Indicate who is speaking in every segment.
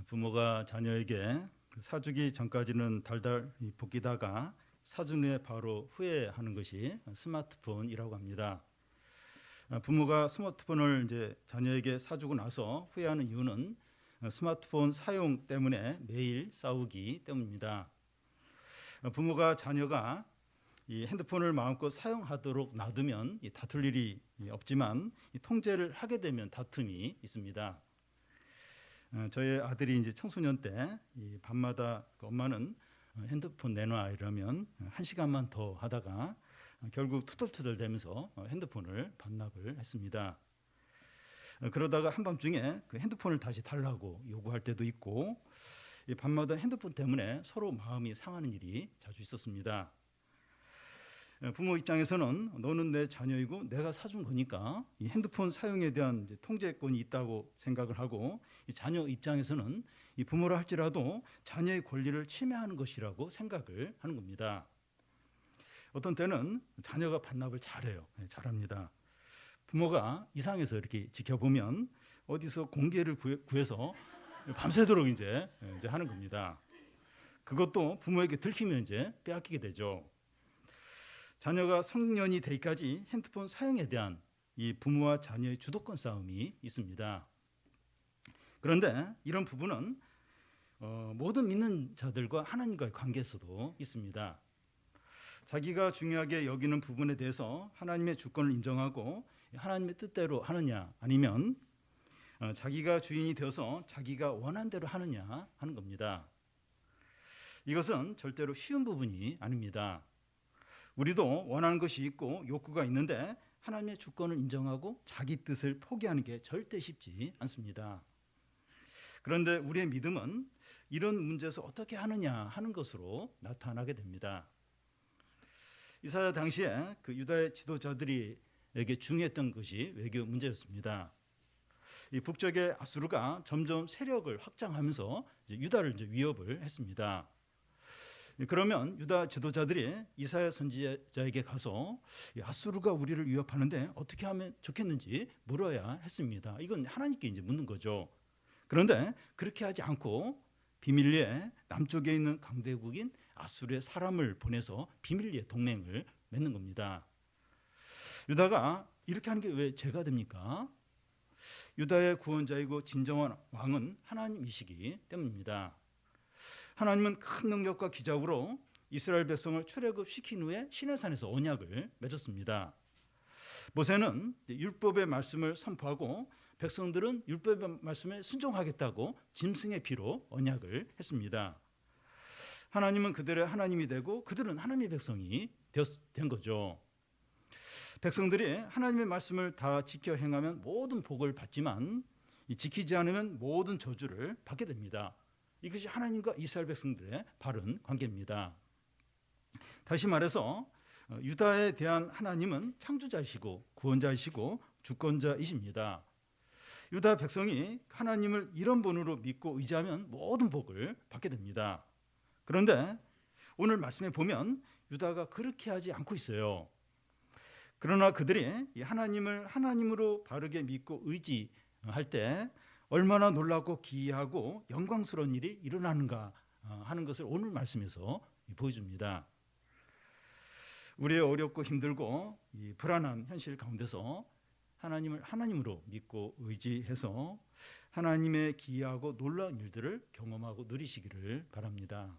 Speaker 1: 부모가 자녀에게 사주기 전까지는 달달 볶이다가 사준 후에 바로 후회하는 것이 스마트폰이라고 합니다. 부모가 스마트폰을 이제 자녀에게 사주고 나서 후회하는 이유는 스마트폰 사용 때문에 매일 싸우기 때문입니다. 부모가 자녀가 이 핸드폰을 마음껏 사용하도록 놔두면 다툴 일이 없지만 통제를 하게 되면 다툼이 있습니다. 저의 아들이 이제 청소년 때 밤마다 엄마는 핸드폰 내놔 이러면 1시간만 더 하다가 결국 투덜투덜 대면서 핸드폰을 반납을 했습니다. 그러다가 한밤중에 그 핸드폰을 다시 달라고 요구할 때도 있고 밤마다 핸드폰 때문에 서로 마음이 상하는 일이 자주 있었습니다. 부모 입장에서는 너는 내 자녀이고 내가 사준 거니까 이 핸드폰 사용에 대한 이제 통제권이 있다고 생각을 하고, 이 자녀 입장에서는 이 부모라 할지라도 자녀의 권리를 침해하는 것이라고 생각을 하는 겁니다. 어떤 때는 자녀가 반납을 잘해요. 잘합니다. 부모가 이상해서 이렇게 지켜보면 어디서 공개를 구해서 밤새도록 이제 하는 겁니다. 그것도 부모에게 들키면 이제 빼앗기게 되죠. 자녀가 성년이 되기까지 핸드폰 사용에 대한 이 부모와 자녀의 주도권 싸움이 있습니다. 그런데 이런 부분은 모든 믿는 자들과 하나님과의 관계에서도 있습니다. 자기가 중요하게 여기는 부분에 대해서 하나님의 주권을 인정하고 하나님의 뜻대로 하느냐, 아니면 자기가 주인이 되어서 자기가 원한 대로 하느냐 하는 겁니다. 이것은 절대로 쉬운 부분이 아닙니다. 우리도 원하는 것이 있고 욕구가 있는데 하나님의 주권을 인정하고 자기 뜻을 포기하는 게 절대 쉽지 않습니다. 그런데 우리의 믿음은 이런 문제에서 어떻게 하느냐 하는 것으로 나타나게 됩니다. 이사야 당시에 그 유다의 지도자들에게 중요했던 것이 외교 문제였습니다. 이 북쪽의 아수르가 점점 세력을 확장하면서 유다를 위협을 했습니다. 그러면 유다 지도자들이 이사야 선지자에게 가서 아수르가 우리를 위협하는데 어떻게 하면 좋겠는지 물어야 했습니다. 이건 하나님께 이제 묻는 거죠. 그런데 그렇게 하지 않고 비밀리에 남쪽에 있는 강대국인 아수르의 사람을 보내서 비밀리에 동맹을 맺는 겁니다. 유다가 이렇게 하는 게 왜 죄가 됩니까? 유다의 구원자이고 진정한 왕은 하나님이시기 때문입니다. 하나님은 큰 능력과 기적으로 이스라엘 백성을 출애굽시킨 후에 시내산에서 언약을 맺었습니다. 모세는 율법의 말씀을 선포하고 백성들은 율법의 말씀에 순종하겠다고 짐승의 피로 언약을 했습니다. 하나님은 그들의 하나님이 되고 그들은 하나님의 백성이 된 거죠. 백성들이 하나님의 말씀을 다 지켜 행하면 모든 복을 받지만 지키지 않으면 모든 저주를 받게 됩니다. 이것이 하나님과 이스라엘 백성들의 바른 관계입니다. 다시 말해서 유다에 대한 하나님은 창조자이시고 구원자이시고 주권자이십니다. 유다 백성이 하나님을 이런 분으로 믿고 의지하면 모든 복을 받게 됩니다. 그런데 오늘 말씀에 보면 유다가 그렇게 하지 않고 있어요. 그러나 그들이 하나님을 하나님으로 바르게 믿고 의지할 때 얼마나 놀랍고 기이하고 영광스러운 일이 일어나는가 하는 것을 오늘 말씀에서 보여줍니다. 우리의 어렵고 힘들고 이 불안한 현실 가운데서 하나님을 하나님으로 믿고 의지해서 하나님의 기이하고 놀라운 일들을 경험하고 누리시기를 바랍니다.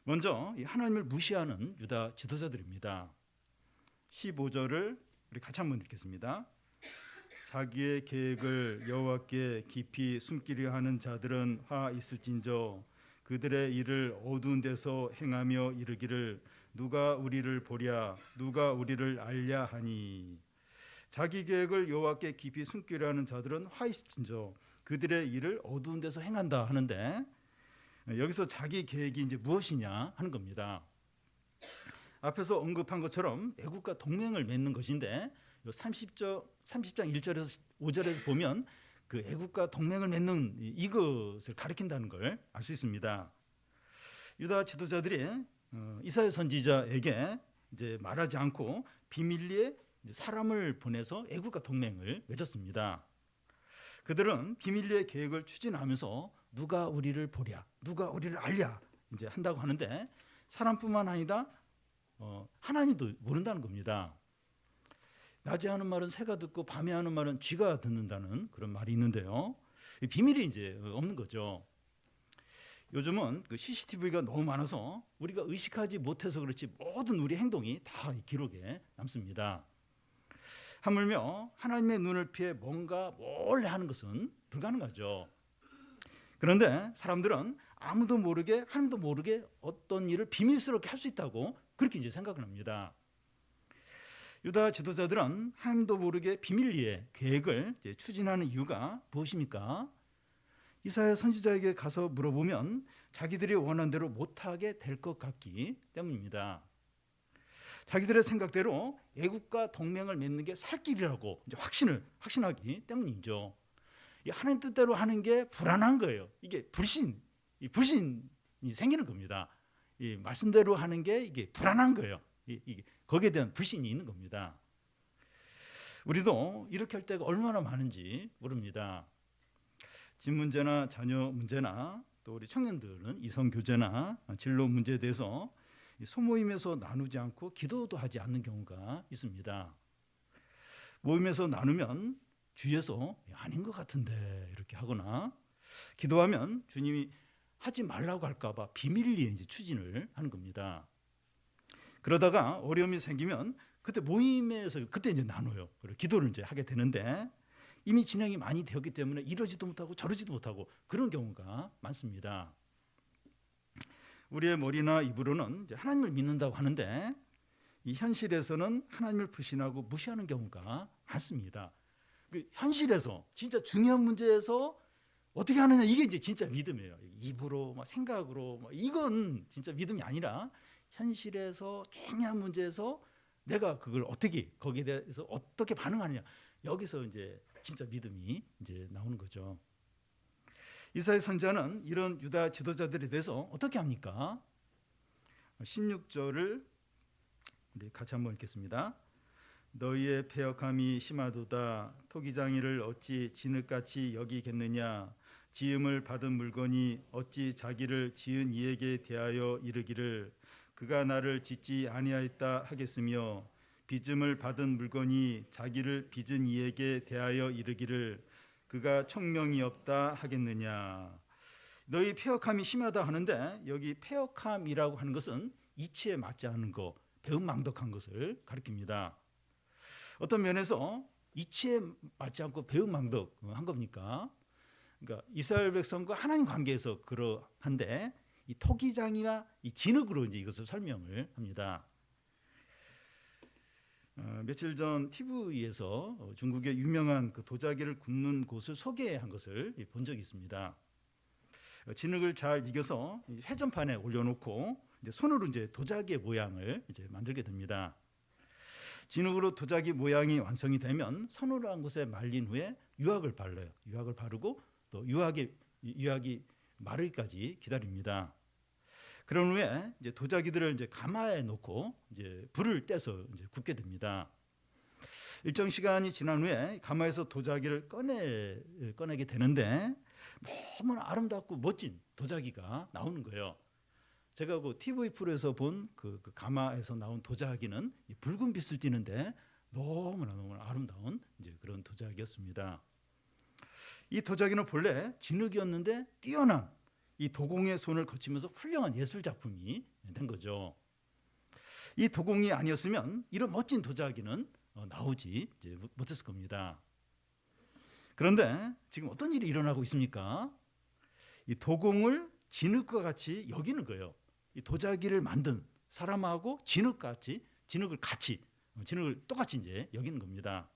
Speaker 1: 먼저 하나님을 무시하는 유다 지도자들입니다. 15절을 우리 같이 한번 읽겠습니다. 자기의 계획을 여호와께 깊이 숨기려 하는 자들은 화 있을진저 그들의 일을 어두운 데서 행하며 이르기를 누가 우리를 보랴 누가 우리를 알랴 하니. 자기 계획을 여호와께 깊이 숨기려 하는 자들은 화 있을진저 그들의 일을 어두운 데서 행한다 하는데, 여기서 자기 계획이 이제 무엇이냐 하는 겁니다. 앞에서 언급한 것처럼 애국과 동맹을 맺는 것인데 30장 1절에서 5절에서 보면 그 애국과 동맹을 맺는 이것을 가리킨다는 걸 알 수 있습니다. 유다 지도자들이 이사야 선지자에게 이제 말하지 않고 비밀리에 사람을 보내서 애국과 동맹을 맺었습니다. 그들은 비밀리에 계획을 추진하면서 누가 우리를 보랴, 누가 우리를 알랴 이제 한다고 하는데 사람뿐만 아니다 하나님도 모른다는 겁니다. 낮에 하는 말은 새가 듣고 밤에 하는 말은 쥐가 듣는다는 그런 말이 있는데요. 비밀이 이제 없는 거죠. 요즘은 그 CCTV가 너무 많아서 우리가 의식하지 못해서 그렇지 모든 우리 행동이 다 기록에 남습니다. 하물며 하나님의 눈을 피해 뭔가 몰래 하는 것은 불가능하죠. 그런데 사람들은 아무도 모르게 하나님도 모르게 어떤 일을 비밀스럽게 할 수 있다고 그렇게 이제 생각을 합니다. 유다 지도자들은 하나님도 모르게 비밀리에 계획을 이제 추진하는 이유가 무엇입니까? 이사야 선지자에게 가서 물어보면 자기들이 원하는 대로 못하게 될 것 같기 때문입니다. 자기들의 생각대로 애국과 동맹을 맺는 게 살 길이라고 이제 확신하기 때문이죠. 이 하나님 뜻대로 하는 게 불안한 거예요. 이게 불신이 생기는 겁니다. 이 말씀대로 하는 게 이게 불안한 거예요. 이게 거기에 대한 불신이 있는 겁니다. 우리도 이렇게 할 때가 얼마나 많은지 모릅니다. 집 문제나 자녀 문제나 또 우리 청년들은 이성 교제나 진로 문제에 대해서 소모임에서 나누지 않고 기도도 하지 않는 경우가 있습니다. 모임에서 나누면 주위에서 아닌 것 같은데 이렇게 하거나 기도하면 주님이 하지 말라고 할까 봐 비밀리에 이제 추진을 하는 겁니다. 그러다가 어려움이 생기면 그때 모임에서 그때 이제 나눠요. 그리고 기도를 이제 하게 되는데 이미 진행이 많이 되었기 때문에 이러지도 못하고 저러지도 못하고 그런 경우가 많습니다. 우리의 머리나 입으로는 이제 하나님을 믿는다고 하는데 이 현실에서는 하나님을 불신하고 무시하는 경우가 많습니다. 그 현실에서 진짜 중요한 문제에서 어떻게 하느냐 이게 이제 진짜 믿음이에요. 입으로 생각으로 이건 진짜 믿음이 아니라 현실에서 중요한 문제에서 내가 그걸 어떻게 거기에 대해서 어떻게 반응하느냐 여기서 이제 진짜 믿음이 이제 나오는 거죠. 이사야 선지자는 이런 유다 지도자들에 대해서 어떻게 합니까? 16절을 우리 같이 한번 읽겠습니다. 너희의 패역함이 심하도다. 토기장이를 어찌 진흙같이 여기겠느냐. 지음을 받은 물건이 어찌 자기를 지은 이에게 대하여 이르기를 그가 나를 짓지 아니하였다 하겠으며 빚음을 받은 물건이 자기를 빚은 이에게 대하여 이르기를 그가 총명이 없다 하겠느냐. 너희 패역함이 심하다 하는데 여기 패역함이라고 하는 것은 이치에 맞지 않은 거, 배은망덕한 것을 가리킵니다. 어떤 면에서 이치에 맞지 않고 배은망덕한 겁니까? 그러니까 이스라엘 백성과 하나님 관계에서 그러한데 이 토기장이나 이 진흙으로 이제 이것을 설명을 합니다. 며칠 전 TV에서 중국의 유명한 그 도자기를 굽는 곳을 소개한 것을 본 적이 있습니다. 진흙을 잘 이겨서 회전판에 올려놓고 이제 손으로 이제 도자기의 모양을 이제 만들게 됩니다. 진흙으로 도자기 모양이 완성이 되면 서늘한 곳에 말린 후에 유황을 발라요. 유황을 바르고 또 유황이 마르기까지 기다립니다. 그런 후에 이제 도자기들을 이제 가마에 넣고 이제 불을 떼서 이제 굽게 됩니다. 일정 시간이 지난 후에 가마에서 도자기를 꺼내게 되는데 너무나 아름답고 멋진 도자기가 나오는 거예요. 제가 그 TV 프로에서 본 그 가마에서 나온 도자기는 붉은 빛을 띠는데 너무나 아름다운 이제 그런 도자기였습니다. 이 도자기는 본래 진흙이었는데 뛰어난 이 도공의 손을 거치면서 훌륭한 예술 작품이 된 거죠. 이 도공이 아니었으면 이런 멋진 도자기는 나오지 이제 못했을 겁니다. 그런데 지금 어떤 일이 일어나고 있습니까? 이 도공을 진흙과 같이 여기는 거예요. 이 도자기를 만든 사람하고 진흙을 똑같이 이제 여기는 겁니다.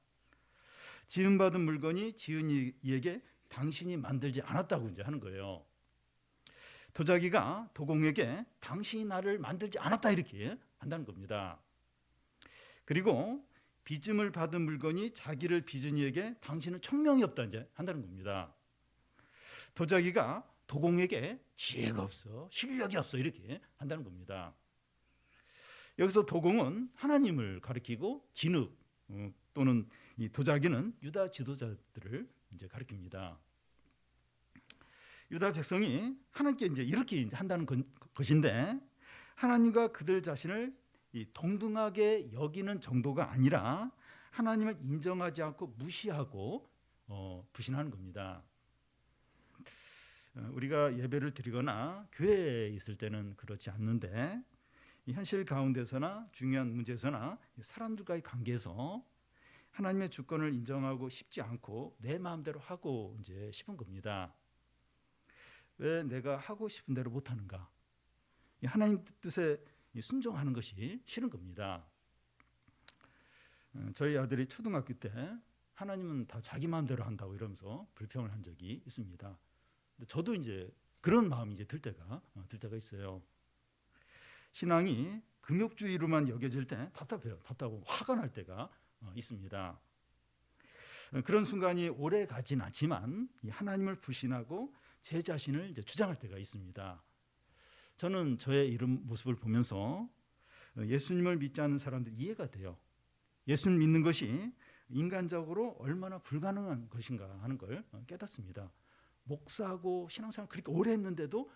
Speaker 1: 지음받은 물건이 지은 이에게 당신이 만들지 않았다고 이제 하는 거예요. 도자기가 도공에게 당신이 나를 만들지 않았다 이렇게 한다는 겁니다. 그리고 빚음을 받은 물건이 자기를 빚은 이에게 당신은 총명이 없다 이제 한다는 겁니다. 도자기가 도공에게 지혜가 없어, 실력이 없어 이렇게 한다는 겁니다. 여기서 도공은 하나님을 가리키고 진흙 또는 이 도자기는 유다 지도자들을 이제 가리킵니다. 유다 백성이 하나님께 이제 이렇게 이제 한다는 것인데, 하나님과 그들 자신을 이 동등하게 여기는 정도가 아니라 하나님을 인정하지 않고 무시하고 불신하는 겁니다. 우리가 예배를 드리거나 교회에 있을 때는 그렇지 않는데, 이 현실 가운데서나 중요한 문제에서나 사람들과의 관계에서 하나님의 주권을 인정하고 싶지 않고 내 마음대로 하고 이제 싶은 겁니다. 왜 내가 하고 싶은 대로 못하는가? 하나님 뜻에 순종하는 것이 싫은 겁니다. 저희 아들이 초등학교 때 하나님은 다 자기 마음대로 한다고 이러면서 불평을 한 적이 있습니다. 근데 저도 이제 그런 마음이 이제 들 때가 있어요. 신앙이 금욕주의로만 여겨질 때 답답해요. 답답하고 화가 날 때가 있습니다. 그런 순간이 오래 가진 않지만 하나님을 불신하고 제 자신을 이제 주장할 때가 있습니다. 저는 저의 이런 모습을 보면서 예수님을 믿지 않는 사람들 이해가 돼요. 예수를 믿는 것이 인간적으로 얼마나 불가능한 것인가 하는 걸 깨닫습니다. 목사하고 신앙생활 그렇게 오래 했는데도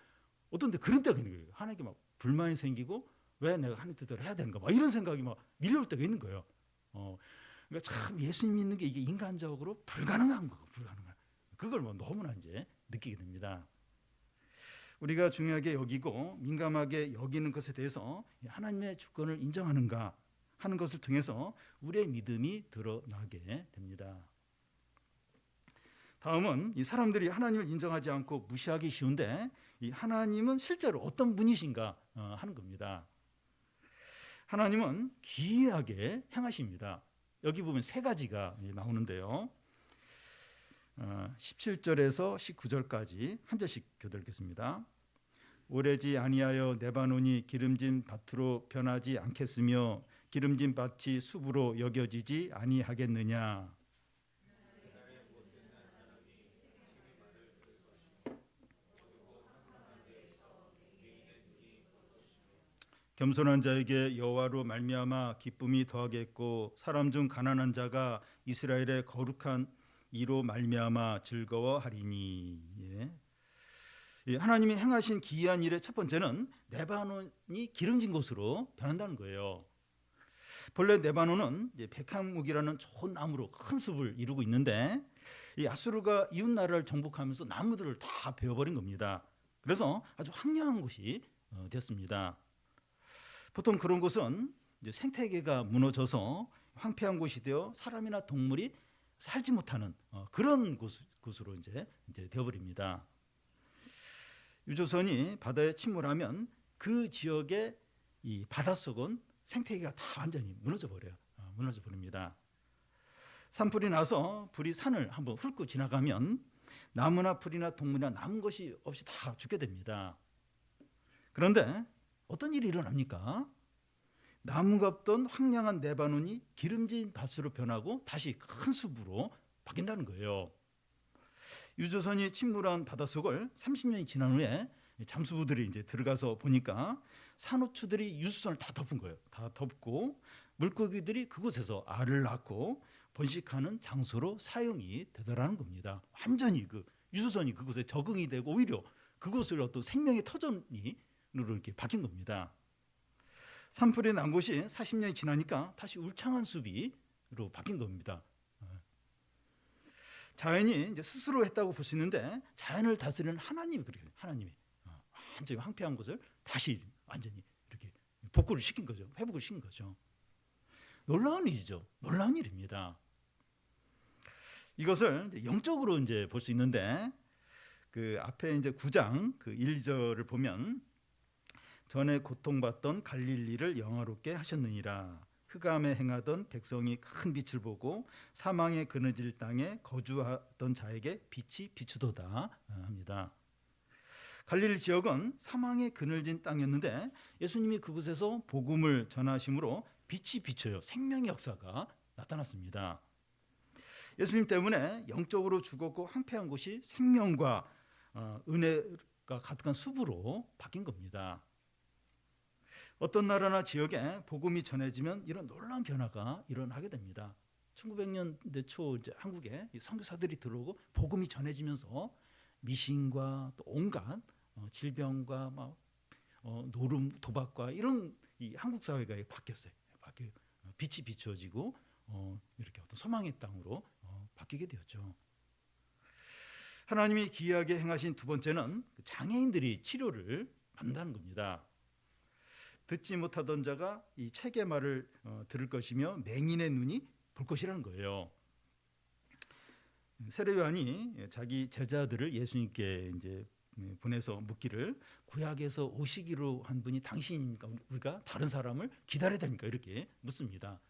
Speaker 1: 어떤 데 그런 때가 있는 거예요. 하나님께 막 불만이 생기고 왜 내가 하나님 뜻대로 해야 되는가 막 이런 생각이 막 밀려올 때가 있는 거예요. 그러니까 참 예수님 믿는 게 이게 인간적으로 불가능한 거고 불가능한 그걸 뭐 너무나 이제 느끼게 됩니다. 우리가 중요하게 여기고 민감하게 여기는 것에 대해서 하나님의 주권을 인정하는가 하는 것을 통해서 우리의 믿음이 드러나게 됩니다. 다음은 이 사람들이 하나님을 인정하지 않고 무시하기 쉬운데 이 하나님은 실제로 어떤 분이신가 하는 겁니다. 하나님은 기이하게 행하십니다. 여기 보면 세 가지가 나오는데요. 17절에서 19절까지 한 절씩 교독하겠습니다. 오래지 아니하여 레바논이 기름진 밭으로 변하지 않겠으며 기름진 밭이 숲으로 여겨지지 아니하겠느냐. 겸손한 자에게 여호와로 말미암아 기쁨이 더하겠고 사람 중 가난한 자가 이스라엘의 거룩한 이로 말미암아 즐거워하리니. 예. 하나님이 행하신 기이한 일의 첫 번째는 레바논이 기름진 곳으로 변한다는 거예요. 본래 레바논은 백향목이라는 좋은 나무로 큰 숲을 이루고 있는데 이 아수르가 이웃 나라를 정복하면서 나무들을 다 베어버린 겁니다. 그래서 아주 황량한 곳이 됐습니다. 보통 그런 곳은 이제 생태계가 무너져서 황폐한 곳이 되어 사람이나 동물이 살지 못하는 그런 곳으로 이제 되어버립니다. 유조선이 바다에 침몰하면 그 지역의 이 바닷속은 생태계가 다 완전히 무너져 버립니다. 산불이 나서 불이 산을 한번 훑고 지나가면 나무나 풀이나 동물이나 남은 것이 없이 다 죽게 됩니다. 그런데 어떤 일이 일어납니까? 나무가 없던 황량한 레바논이 기름진 밭으로 변하고 다시 큰 숲으로 바뀐다는 거예요. 유조선이 침몰한 바닷속을 30년이 지난 후에 잠수부들이 이제 들어가서 보니까 산호초들이 유조선을 다 덮은 거예요. 다 덮고 물고기들이 그곳에서 알을 낳고 번식하는 장소로 사용이 되더라는 겁니다. 완전히 그 유조선이 그곳에 적응이 되고 오히려 그곳을 어떤 생명의 터전으로 이렇게 바뀐 겁니다. 산불이 난 곳이 40년이 지나니까 다시 울창한 숲으로 바뀐 겁니다. 자연이 이제 스스로 했다고 볼 수 있는데 자연을 다스리는 하나님이 그렇게 하나님이 완전히 황폐한 곳을 다시 완전히 이렇게 복구를 시킨 거죠. 회복을 시킨 거죠. 놀라운 일이죠. 놀라운 일입니다. 이것을 이제 영적으로 이제 볼 수 있는데 그 앞에 이제 9장 그 1, 2절을 보면 전에 고통받던 갈릴리를 영화롭게 하셨느니라. 흑암에 행하던 백성이 큰 빛을 보고 사망의 그늘질 땅에 거주하던 자에게 빛이 비추도다 합니다. 갈릴리 지역은 사망의 그늘진 땅이었는데 예수님이 그곳에서 복음을 전하심으로 빛이 비쳐요. 생명의 역사가 나타났습니다. 예수님 때문에 영적으로 죽었고 황폐한 곳이 생명과 은혜가 가득한 숲으로 바뀐 겁니다. 어떤 나라나 지역에 복음이 전해지면 이런 놀라운 변화가 일어나게 됩니다. 1900년대 초 이제 한국에 이 선교사들이 들어오고 복음이 전해지면서 미신과 또 온갖 질병과 막 노름, 도박과 이런 이 한국 사회가 바뀌었어요. 빛이 비추어지고 이렇게 어떤 소망의 땅으로 바뀌게 되었죠. 하나님이 기이하게 행하신 두 번째는 장애인들이 치료를 받는다는 겁니다. 듣지 못하던 자가 이 책의 말을 들을 것이며 맹인의 눈이 볼 것이라는 거예요. 세례 요한이 자기 제자들을 예수님께 이제 보내서 묻기를 구약에서 오시기로 한 분이 당신입니까? 우리가 다른 사람을 기다려야 됩니까? 이렇게 묻습니다.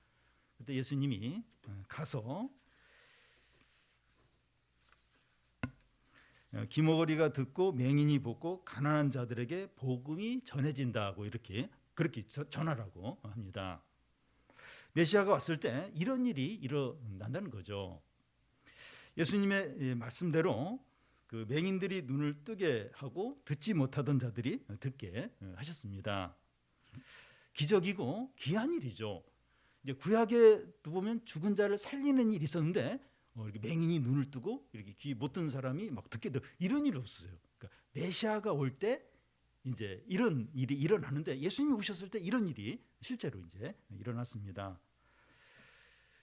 Speaker 1: 그때 예수님이 가서 기머거리가 듣고 맹인이 보고 가난한 자들에게 복음이 전해진다고 그렇게 전하라고 합니다. 메시아가 왔을 때 이런 일이 일어난다는 거죠. 예수님의 말씀대로 그 맹인들이 눈을 뜨게 하고 듣지 못하던 자들이 듣게 하셨습니다. 기적이고 귀한 일이죠. 이제 구약에 보면 죽은 자를 살리는 일이 있었는데 이렇게 맹인이 눈을 뜨고 이렇게 귀 못 듣는 사람이 막 듣게 되고 이런 일이 없었어요. 그러니까 메시아가 올 때 이제 이런 일이 일어나는데 예수님이 오셨을 때 이런 일이 실제로 이제 일어났습니다.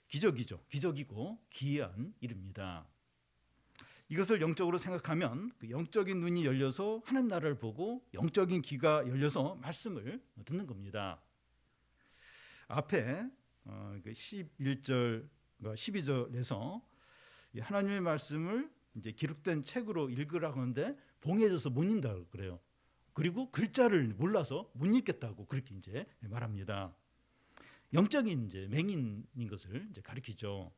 Speaker 1: 기적이죠. 기적이고 귀한 일입니다. 이것을 영적으로 생각하면 그 영적인 눈이 열려서 하나님 나라를 보고 영적인 귀가 열려서 말씀을 듣는 겁니다. 앞에 11절과 12절에서 하나님의 말씀을 이제 기록된 책으로 읽으라고 하는데 봉해져서 못 읽는다고 그래요. 그리고 글자를 몰라서 못 읽겠다고 그렇게 이제 말합니다. 영적인 이제 맹인인 것을 이제 가리키죠.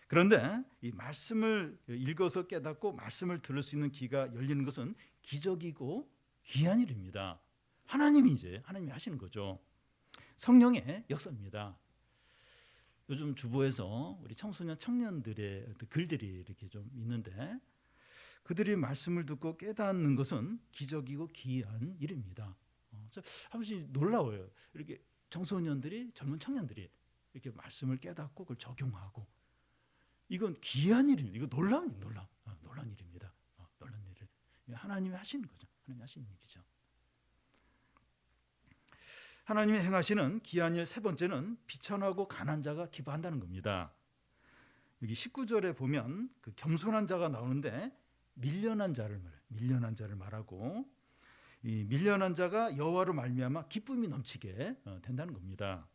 Speaker 1: 그런데 이 말씀을 읽어서 깨닫고 말씀을 들을 수 있는 귀가 열리는 것은 기적이고 귀한 일입니다. 하나님이 하시는 거죠. 성령의 역사입니다. 요즘 주보에서 우리 청소년 청년들의 글들이 이렇게 좀 있는데 그들이 말씀을 듣고 깨닫는 것은 기적이고 귀한 일입니다. 한 번씩 놀라워요. 이렇게 청소년들이 젊은 청년들이 이렇게 말씀을 깨닫고 그걸 적용하고 이건 귀한 일입니다. 이거 놀라운 일입니다. 놀라운 일을 하나님이 하시는 거죠. 하나님이 하시는 일이죠. 하나님이 행하시는 귀한 일 세 번째는 비천하고 가난한 자가 기뻐한다는 겁니다. 여기 19절에 보면 그 겸손한 자가 나오는데 밀련한 자를 말하고 이 밀련한 자가 여호와로 말미암아 기쁨이 넘치게 된다는 겁니다.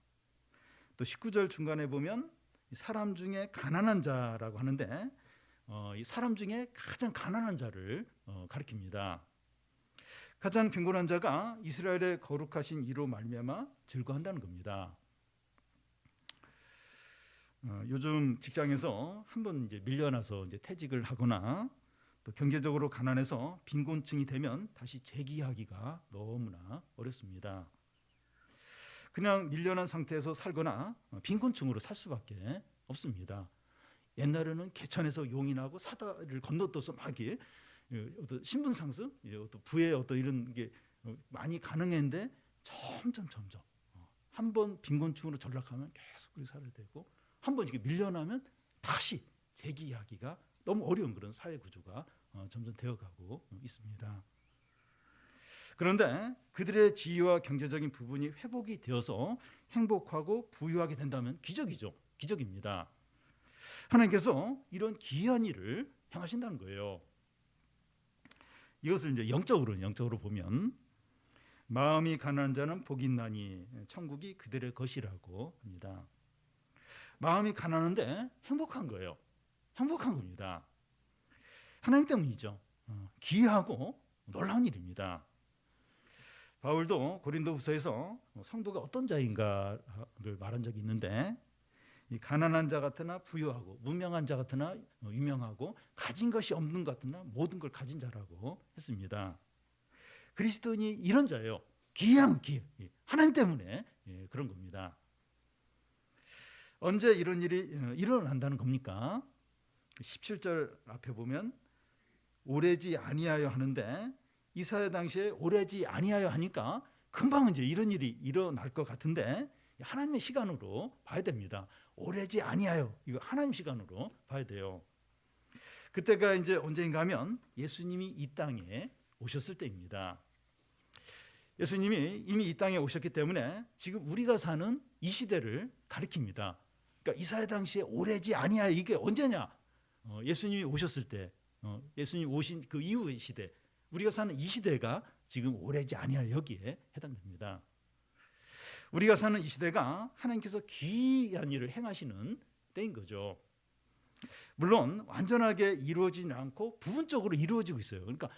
Speaker 1: 또 19절 중간에 보면 사람 중에 가난한 자라고 하는데 이 사람 중에 가장 가난한 자를 가리킵니다. 가장 빈곤한 자가 이스라엘의 거룩하신 이로 말미암아 즐거워한다는 겁니다. 요즘 직장에서 한번 이제 밀려나서 이제 퇴직을 하거나 또 경제적으로 가난해서 빈곤층이 되면 다시 재기하기가 너무나 어렵습니다. 그냥 밀려난 상태에서 살거나 빈곤층으로 살 수밖에 없습니다. 옛날에는 개천에서 용인하고 사다리를 건너떠서 막 어떤 신분 상승, 어떤 부의 어떤 이런 게 많이 가능했는데 점점 한번 빈곤층으로 전락하면 계속 그렇게 살아야 되고 한번 이렇게 밀려나면 다시 재기하기가 너무 어려운 그런 사회 구조가 점점 되어가고 있습니다. 그런데 그들의 지위와 경제적인 부분이 회복이 되어서 행복하고 부유하게 된다면 기적입니다. 하나님께서 이런 귀한 일을 행하신다는 거예요. 이것을 이제 영적으로 보면 마음이 가난한 자는 복이 있나니 천국이 그들의 것이라고 합니다. 마음이 가난한데 행복한 거예요. 행복한 겁니다. 하나님 때문이죠. 귀하고 놀라운 일입니다. 바울도 고린도후서에서 성도가 어떤 자인가를 말한 적이 있는데 이 가난한 자 같으나 부유하고 무명한 자 같으나 유명하고 가진 것이 없는 것 같으나 모든 걸 가진 자라고 했습니다. 그리스도인이 이런 자예요. 귀한 하나님 때문에 그런 겁니다. 언제 이런 일이 일어난다는 겁니까? 17절 앞에 보면 오래지 아니하여 하는데 이사야 당시에 오래지 아니하여 하니까 금방 이제 이런 일이 일어날 것 같은데 하나님의 시간으로 봐야 됩니다. 오래지 아니하여, 이거 하나님 시간으로 봐야 돼요. 그때가 이제 언제인가 하면 예수님이 이 땅에 오셨을 때입니다. 예수님이 이미 이 땅에 오셨기 때문에 지금 우리가 사는 이 시대를 가리킵니다. 그러니까 이사야 당시에 오래지 아니하여, 이게 언제냐? 예수님이 오셨을 때, 예수님 오신 그 이후의 시대, 우리가 사는 이 시대가 지금 오래지 아니할 여기에 해당됩니다. 우리가 사는 이 시대가 하나님께서 귀한 일을 행하시는 때인 거죠. 물론 완전하게 이루어지지 않고 부분적으로 이루어지고 있어요. 그러니까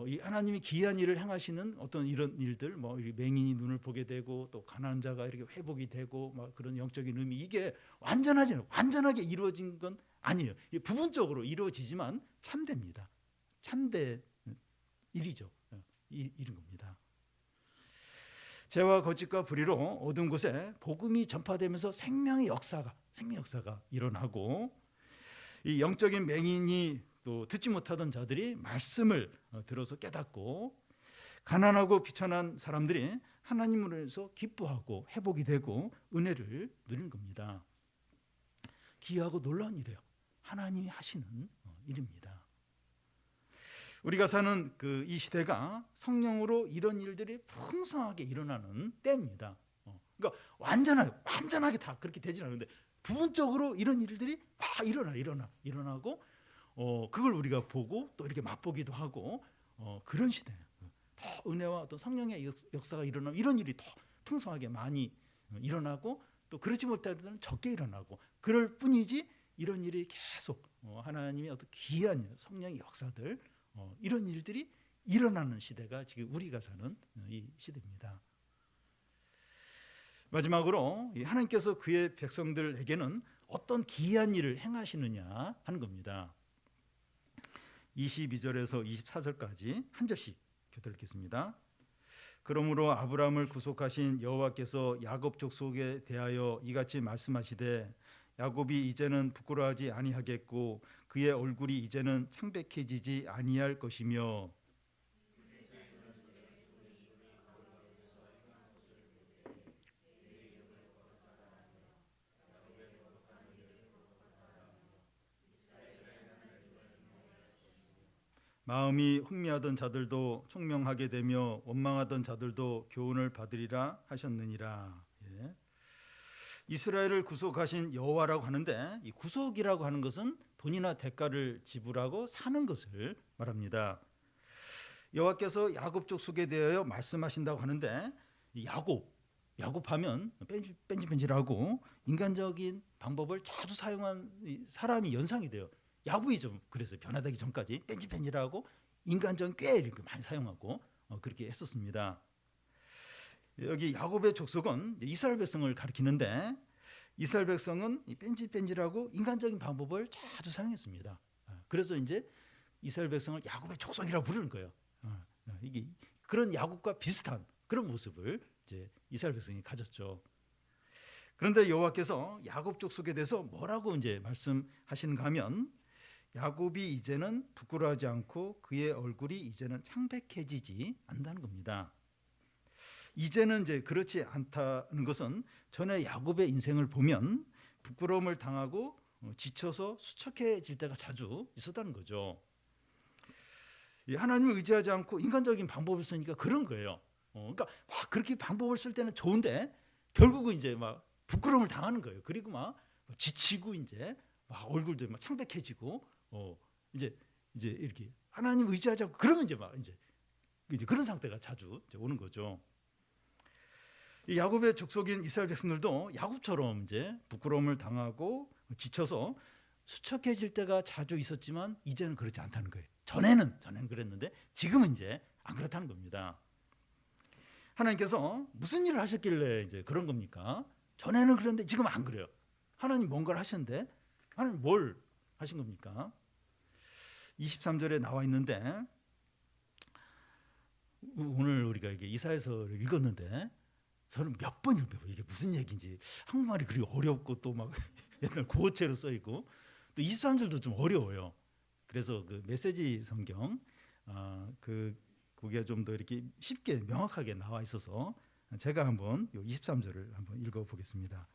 Speaker 1: 이 하나님이 귀한 일을 행하시는 어떤 이런 일들, 뭐 맹인이 눈을 보게 되고 또 가난한 자가 이렇게 회복이 되고 막 그런 영적인 의미, 이게 완전하게 이루어진 건 아니에요. 부분적으로 이루어지지만 참됩니다. 참된 일이죠. 이런 겁니다. 죄와 거짓과 불의로 어두운 곳에 복음이 전파되면서 생명의 역사가 일어나고, 이 영적인 맹인이 또 듣지 못하던 자들이 말씀을 들어서 깨닫고, 가난하고 비천한 사람들이 하나님으로 해서 기뻐하고 회복이 되고 은혜를 누리는 겁니다. 기이하고 놀라운 일이에요. 하나님이 하시는 일입니다. 우리가 사는 그 이 시대가 성령으로 이런 일들이 풍성하게 일어나는 때입니다. 그러니까 완전하게 다 그렇게 되지는 않는데 부분적으로 이런 일들이 막 일어나고 그걸 우리가 보고 또 이렇게 맛보기도 하고 그런 시대예요. 더 은혜와 어떤 성령의 역사가 일어나면 이런 일이 더 풍성하게 많이 일어나고, 또 그렇지 못할 때는 적게 일어나고, 그럴 뿐이지 이런 일이 계속 하나님의 어떤 귀한 성령의 역사들, 이런 일들이 일어나는 시대가 지금 우리가 사는 이 시대입니다. 마지막으로 하나님께서 그의 백성들에게는 어떤 기이한 일을 행하시느냐 하는 겁니다. 22절에서 24절까지 한 절씩 교독 읽겠습니다. 그러므로 아브라함을 구속하신 여호와께서 야곱 족속에 대하여 이같이 말씀하시되, 야곱이 이제는 부끄러워하지 아니하겠고 그의 얼굴이 이제는 창백해지지 아니할 것이며, 마음이 흥미하던 자들도 총명하게 되며 원망하던 자들도 교훈을 받으리라 하셨느니라. 예. 이스라엘을 구속하신 여호와라고 하는데, 이 구속이라고 하는 것은 돈이나 대가를 지불하고 사는 것을 말합니다. 여호와께서 야곱 족속에 대하여 말씀하신다고 하는데, 이 야곱하면 뺀질뺀질하고 인간적인 방법을 자주 사용한 사람이 연상이 돼요. 야곱이 좀 그래서 변화되기 전까지 뺀질뺀질하고 인간적인 꽤 이렇게 많이 사용하고 그렇게 했었습니다. 여기 야곱의 족속은 이스라엘 백성을 가리키는데, 이스라엘 백성은 뺀질뺀질하고 인간적인 방법을 자주 사용했습니다. 그래서 이제 이스라엘 백성을 야곱의 족속이라고 부르는 거예요. 이게 그런 야곱과 비슷한 그런 모습을 이제 이스라엘 백성이 가졌죠. 그런데 여호와께서 야곱 족속에 대해서 뭐라고 이제 말씀하시는가 하면, 야곱이 이제는 부끄러워하지 않고 그의 얼굴이 이제는 창백해지지 않는다는 겁니다. 이제는 이제 그렇지 않다는 것은 전에 야곱의 인생을 보면 부끄러움을 당하고 지쳐서 수척해질 때가 자주 있었다는 거죠. 하나님을 의지하지 않고 인간적인 방법을 쓰니까 그런 거예요. 그러니까 막 그렇게 방법을 쓸 때는 좋은데 결국은 이제 막 부끄러움을 당하는 거예요. 그리고 막 지치고 이제 막 얼굴도 막 창백해지고 이제 이렇게 하나님 의지하지 않고 그러면 이제 막 이제 그런 상태가 자주 이제 오는 거죠. 이 야곱의 족속인 이스라엘 백성들도 야곱처럼 이제 부끄러움을 당하고 지쳐서 수척해질 때가 자주 있었지만 이제는 그렇지 않다는 거예요. 전에는 그랬는데 지금은 이제 안 그렇다는 겁니다. 하나님께서 무슨 일을 하셨길래 이제 그런 겁니까? 전에는 그랬는데 지금 안 그래요. 하나님 뭔가를 하셨는데 하나님 뭘 하신 겁니까? 23절에 나와 있는데, 오늘 우리가 이게 이사야서를 읽었는데 저는 몇 번 읽어요. 이게 무슨 얘기인지. 한국말이 그리 어렵고 또 막 옛날 고어체로 써 있고 또 23절도 좀 어려워요. 그래서 그 메시지 성경 그게 좀 더 이렇게 쉽게 명확하게 나와 있어서 제가 한번 23절을 한번 읽어보겠습니다.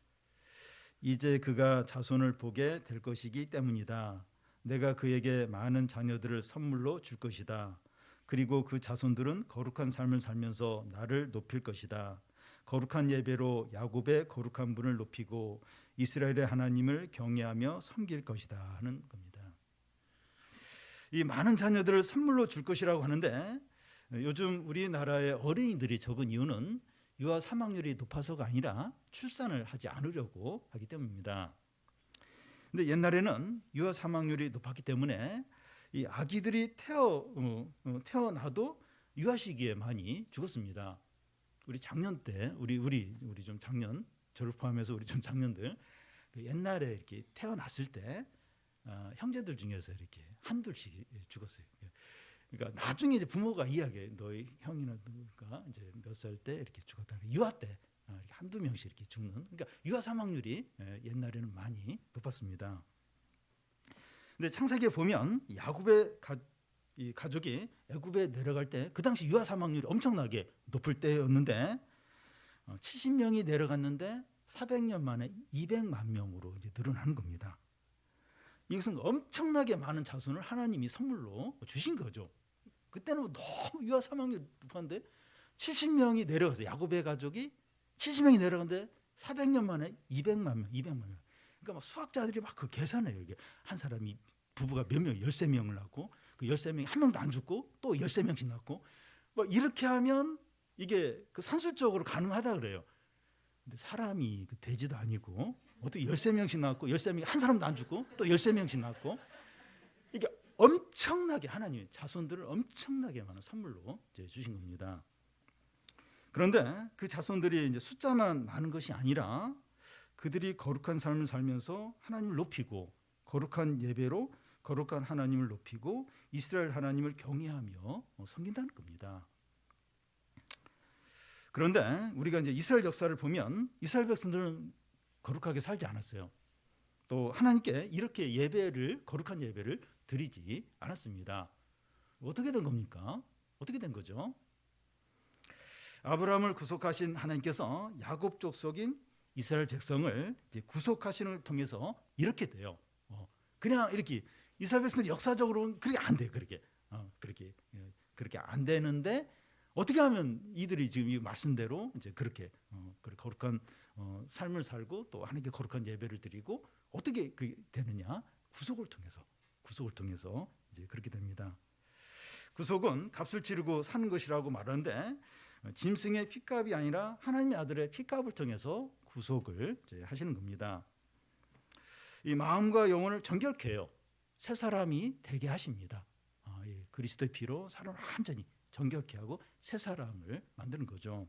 Speaker 1: 이제 그가 자손을 보게 될 것이기 때문이다. 내가 그에게 많은 자녀들을 선물로 줄 것이다. 그리고 그 자손들은 거룩한 삶을 살면서 나를 높일 것이다. 거룩한 예배로 야곱의 거룩한 분을 높이고 이스라엘의 하나님을 경외하며 섬길 것이다 하는 겁니다. 이 많은 자녀들을 선물로 줄 것이라고 하는데, 요즘 우리나라의 어린이들이 적은 이유는 유아 사망률이 높아서가 아니라 출산을 하지 않으려고 하기 때문입니다. 근데 옛날에는 유아 사망률이 높았기 때문에 이 아기들이 태어나도 유아 시기에 많이 죽었습니다. 우리 작년 때 우리 좀 작년 저를 포함해서 우리 좀 작년들 그 옛날에 이렇게 태어났을 때 형제들 중에서 이렇게 한둘씩 죽었어요. 그러니까 나중에 이제 부모가 이야기해, 너희 형이나 누가 이제 몇 살 때 이렇게 죽었다. 유아 때 이렇게 한두 명씩 이렇게 죽는. 그러니까 유아 사망률이 옛날에는 많이 높았습니다. 근데 창세기에 보면 야곱의 가족이 애굽에 내려갈 때 그 당시 유아 사망률이 엄청나게 높을 때였는데 70명이 내려갔는데 400년 만에 200만 명으로 이제 늘어나는 겁니다. 이것은 엄청나게 많은 자손을 하나님이 선물로 주신 거죠. 그때는 너무 유아 사망률이 높았는데 70명이 내려가서 야곱의 가족이 70명이 내려갔는데 400년 만에 200만 명. 그러니까 막 수학자들이 막 그 계산해요. 이게 한 사람이 부부가 몇 명, 13명을 낳고 그 13명이 한 명도 안 죽고 또 13명씩 낳고 뭐 이렇게 하면 이게 그 산술적으로 가능하다 그래요. 근데 사람이 그 돼지도 아니고 어떻게 13명씩 낳고 13명이 한 사람도 안 죽고 또 13명씩 낳고 이게 엄청나게 하나님의 자손들을 엄청나게 많은 선물로 이제 주신 겁니다. 그런데 그 자손들이 이제 숫자만 많은 것이 아니라 그들이 거룩한 삶을 살면서 하나님을 높이고 거룩한 예배로 거룩한 하나님을 높이고 이스라엘 하나님을 경외하며 섬긴다는 겁니다. 그런데 우리가 이제 이스라엘 역사를 보면 이스라엘 백성들은 거룩하게 살지 않았어요. 또 하나님께 이렇게 거룩한 예배를 드리지 않았습니다. 어떻게 된 겁니까? 어떻게 된 거죠? 아브라함을 구속하신 하나님께서 야곱 족속인 이스라엘 백성을 이제 구속하시는 통해서 이렇게 돼요. 그냥 이렇게 이스라엘 백성들이 역사적으로는 그렇게 안 돼요. 그렇게 안 되는데 어떻게 하면 이들이 지금 이 말씀대로 이제 그렇게 거룩한 삶을 살고 또 하나님께 거룩한 예배를 드리고 어떻게 그게 되느냐? 구속을 통해서 이제 그렇게 됩니다. 구속은 값을 치르고 사는 것이라고 말하는데 짐승의 피값이 아니라 하나님의 아들의 피값을 통해서 구속을 이제 하시는 겁니다. 이 마음과 영혼을 정결케 해요. 새 사람이 되게 하십니다. 그리스도의 피로 사람을 완전히 정결케 하고 새 사람을 만드는 거죠.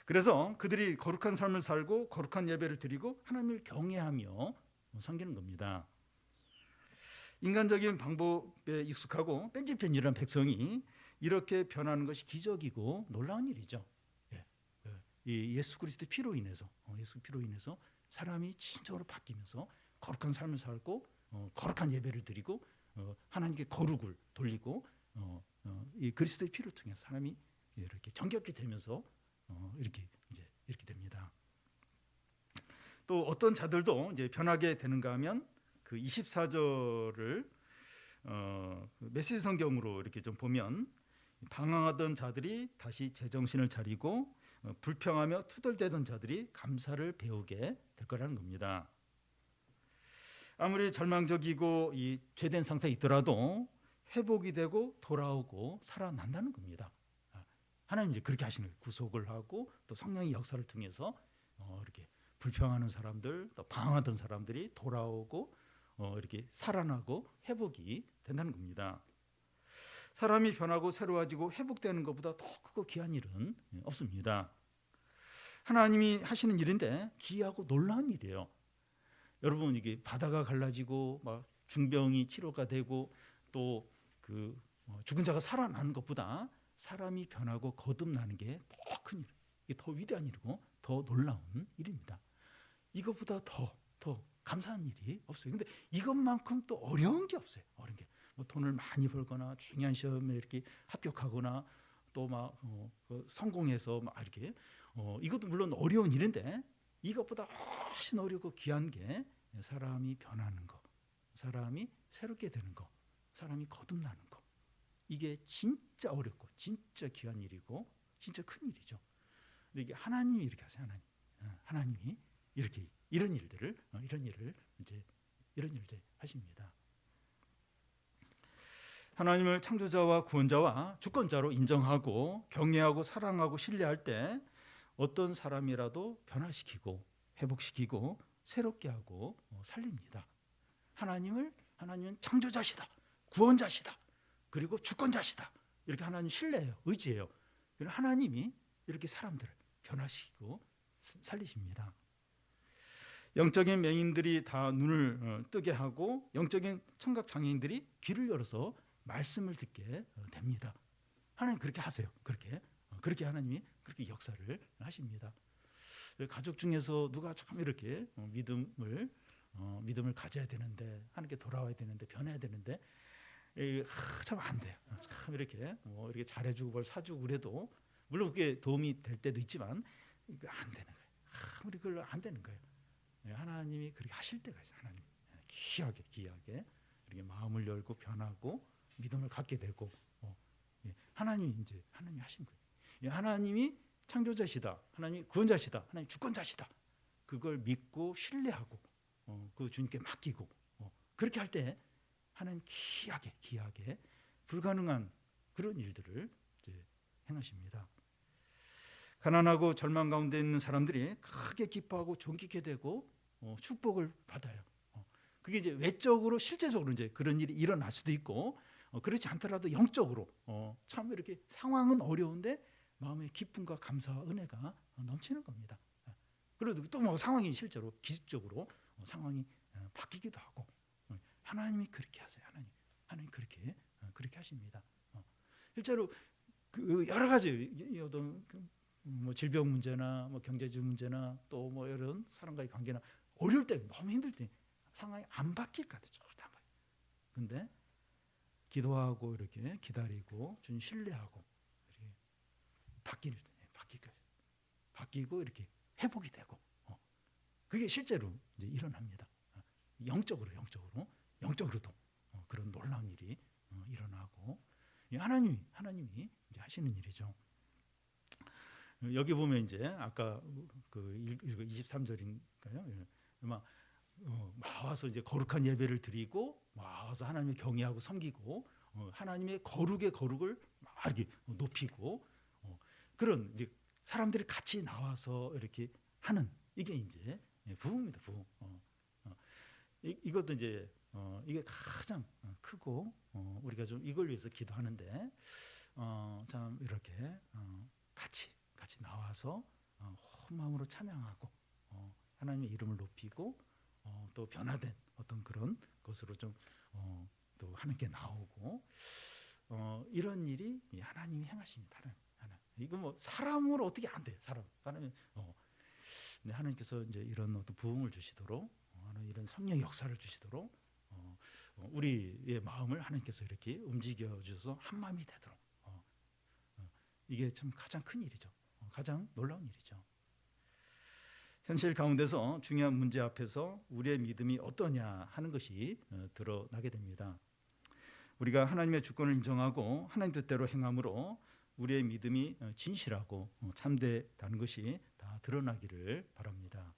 Speaker 1: 그래서 그들이 거룩한 삶을 살고 거룩한 예배를 드리고 하나님을 경외하며 섬기는 겁니다. 인간적인 방법에 익숙하고 뺀질뺀질한 백성이 이렇게 변하는 것이 기적이고 놀라운 일이죠. 예수 그리스도의 피로 인해서 사람이 진정으로 바뀌면서 거룩한 삶을 살고 거룩한 예배를 드리고 하나님께 거룩을 돌리고 이 그리스도의 피를 통해서 사람이 이렇게 정결케 되면서 이렇게 됩니다. 또 어떤 자들도 이제 변하게 되는가 하면 그 24절을 메시지 성경으로 이렇게 좀 보면 방황하던 자들이 다시 제정신을 차리고 불평하며 투덜대던 자들이 감사를 배우게 될 거라는 겁니다. 아무리 절망적이고 이 죄된 상태에 있더라도 회복이 되고 돌아오고 살아난다는 겁니다. 하나님 이제 그렇게 하시는 거예요. 구속을 하고 또 성령의 역사를 통해서 이렇게 불평하는 사람들, 또 방황하던 사람들이 돌아오고 이렇게 살아나고 회복이 된다는 겁니다. 사람이 변하고 새로워지고 회복되는 것보다 더 크고 귀한 일은 없습니다. 하나님이 하시는 일인데 귀하고 놀라운 일이에요. 여러분 이게 바다가 갈라지고 막 중병이 치료가 되고 또 그 죽은 자가 살아나는 것보다 사람이 변하고 거듭나는 게 더 큰 일, 이게 더 위대한 일이고 더 놀라운 일입니다. 이것보다 더 감사한 일이 없어요. 근데 이것만큼 또 어려운 게 없어요. 어려운 게 뭐 돈을 많이 벌거나 중요한 시험에 이렇게 합격하거나 또 막 성공해서 막 이렇게 이것도 물론 어려운 일인데 이것보다 훨씬 어렵고 귀한 게 사람이 변하는 거, 사람이 새롭게 되는 거, 사람이 거듭나는 거. 이게 진짜 어렵고 진짜 귀한 일이고 진짜 큰 일이죠. 근데 이게 하나님이 이렇게 하세요. 하나님이 이렇게 이런 일을 이제 하십니다. 하나님을 창조자와 구원자와 주권자로 인정하고 경외하고 사랑하고 신뢰할 때 어떤 사람이라도 변화시키고 회복시키고 새롭게 하고 살립니다. 하나님은 창조자시다, 구원자시다, 그리고 주권자시다. 이렇게 하나님 신뢰해요, 의지해요. 하나님이 이렇게 사람들을 변화시키고 살리십니다. 영적인 맹인들이 다 눈을 뜨게 하고 영적인 청각 장애인들이 귀를 열어서 말씀을 듣게 됩니다. 하나님 그렇게 하세요. 그렇게 하나님이 그렇게 역사를 하십니다. 가족 중에서 누가 참 이렇게 믿음을 가져야 되는데 하나님께 돌아와야 되는데 변해야 되는데 참 안 돼요. 참 이렇게 이렇게 잘해주고 뭘 사주고 그래도 물론 그게 도움이 될 때도 있지만 안 되는 거예요. 우리 그걸 안 되는 거예요. 하나님이 그렇게 하실 때가 있어요. 하나님 귀하게 이렇게 마음을 열고 변하고 믿음을 갖게 되고 하나님이 하신 거예요. 하나님이 창조자시다, 하나님이 구원자시다, 하나님 주권자시다. 그걸 믿고 신뢰하고 그 주님께 맡기고 그렇게 할 때 하나님 귀하게 불가능한 그런 일들을 이제 행하십니다. 가난하고 절망 가운데 있는 사람들이 크게 기뻐하고 존귀케 되고 축복을 받아요. 그게 이제 외적으로 실제적으로 이제 그런 일이 일어날 수도 있고 그렇지 않더라도 영적으로 참 이렇게 상황은 어려운데 마음의 기쁨과 감사와 은혜가 넘치는 겁니다. 그래도 또 뭐 상황이 실제로 기적으로 상황이 바뀌기도 하고 하나님이 그렇게 하세요. 하나님 그렇게 하십니다. 실제로 그 여러 가지 어떤 뭐 질병 문제나 뭐 경제적 문제나 또 뭐 이런 사람과의 관계나 어려울 때 너무 힘들 때 상황이 안 바뀔 것 같아요. 절대 안 바뀌어요. 근데 기도하고 이렇게 기다리고 주님 신뢰하고 이렇게 바뀌고 이렇게 회복이 되고 그게 실제로 이제 일어납니다. 영적으로도 그런 놀라운 일이 일어나고 하나님이 이제 하시는 일이죠. 여기 보면 이제 아까 그 23절인가요? 막 와서 이제 거룩한 예배를 드리고 와서 하나님을 경외하고 섬기고 하나님의 거룩의 거룩을 막 이렇게 높이고 그런 이제 사람들이 같이 나와서 이렇게 하는 이게 이제 부흥입니다. 부흥. 이것도 이제 이게 가장 크고 우리가 좀 이걸 위해서 기도하는데 참 이렇게 같이 나와서 온 마음으로 찬양하고 하나님의 이름을 높이고 또 변화된 어떤 그런 것으로 좀 또 하나님께 나오고 이런 일이 하나님이 행하십니다. 하나님. 이거 뭐 사람으로 어떻게 안 돼요. 사람은 하나님께서 이제 이런 어떤 부흥을 주시도록 이런 성령 역사를 주시도록 우리의 마음을 하나님께서 이렇게 움직여 주셔서 한 마음이 되도록 이게 참 가장 큰 일이죠. 가장 놀라운 일이죠. 현실 가운데서 중요한 문제 앞에서 우리의 믿음이 어떠냐 하는 것이 드러나게 됩니다. 우리가 하나님의 주권을 인정하고 하나님 뜻대로 행함으로 우리의 믿음이 진실하고 참되다는 것이 다 드러나기를 바랍니다.